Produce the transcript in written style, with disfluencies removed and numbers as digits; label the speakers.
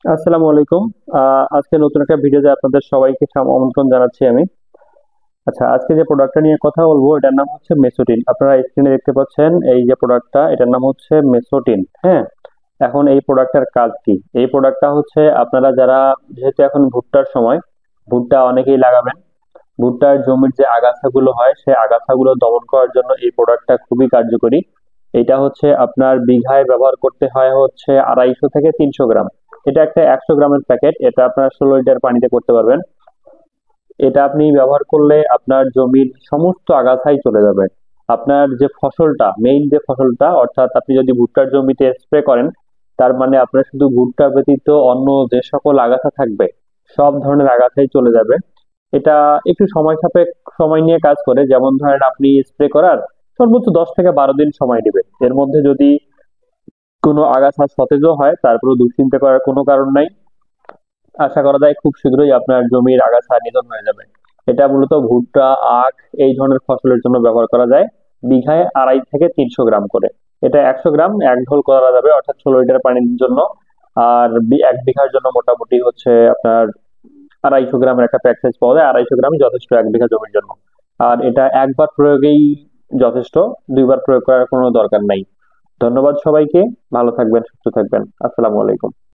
Speaker 1: আসসালামু আলাইকুম। আজকে নতুন একটা ভিডিওতে আপনাদের সবাইকে আমন্ত্রণ জানাচ্ছি আমি। আচ্ছা, আজকে যে প্রোডাক্টটা নিয়ে কথা বলবো এটার নাম হচ্ছে মেসোটিন। আপনারা স্ক্রিনে দেখতে পাচ্ছেন এই যে প্রোডাক্টটা, এটার নাম হচ্ছে মেসোটিন। হ্যাঁ, এখন এই প্রোডাক্টটার কাজ কি? এই প্রোডাক্টটা হচ্ছে আপনারা যারা, যেহেতু এখন ভুট্টার সময়, ভুট্টা অনেকেই লাগাবেন। ভুট্টার জমির যে আগাছাগুলো হয় সেই আগাছাগুলো দমন করার জন্য এই প্রোডাক্টটা খুবই কার্যকরী। এটা হচ্ছে আপনার বিঘায় ব্যবহার করতে হয় হচ্ছে 250 থেকে 300 গ্রাম। এটা একটা 100 গ্রামের প্যাকেট, এটা আপনার 16 লিটার পানিতে করতে পারবেন। এটা আপনি ব্যবহার করলে আপনার জমির সমস্ত আগাছাই চলে যাবে। আপনার যে ফসলটা, মেইন যে ফসলটা, অর্থাৎ আপনি যদি ভুট্টার জমিতে স্প্রে করেন, তার মানে আপনার শুধু ভুট্টা ব্যতীত অন্য যে সকল আগাছা থাকবে সব ধরনের আগাছাই চলে যাবে। এটা একটু সময় নিয়ে কাজ করে। যেমন ধরেন, আপনি স্প্রে করার সর্বোচ্চ 10 থেকে 12 দিন সময় নেবে। এর মধ্যে যদি কোনো আগাছা সতেজও হয়, তারপরে দুশ্চিন্তা করার কোনো কারণ নাই। আশা করা যায় খুব শীঘ্রই আপনার জমির আগাছা নিধন হয়ে যাবে। এটা মূলত ভুট্টা, আখ এই ধরনের ফসলের জন্য ব্যবহার করা যায়। বিঘায় 250 থেকে 300 গ্রাম করে। এটা 100 গ্রাম 1 ঢোল করা যাবে, অর্থাৎ 16 লিটার পানির জন্য। আর 1 বিঘার জন্য মোটামুটি হচ্ছে আপনার 250 গ্রামের একটা প্যাক সাইজ পাওয়া যায়। 250 গ্রামই যথেষ্ট 1 বিঘা জমির জন্য। আর এটা একবার প্রয়োগেই যথেষ্ট, দুইবার প্রয়োগ করার কোনো দরকার নাই। ধন্যবাদ সবাইকে। ভালো থাকবেন, সুস্থ থাকবেন। আসসালামু আলাইকুম।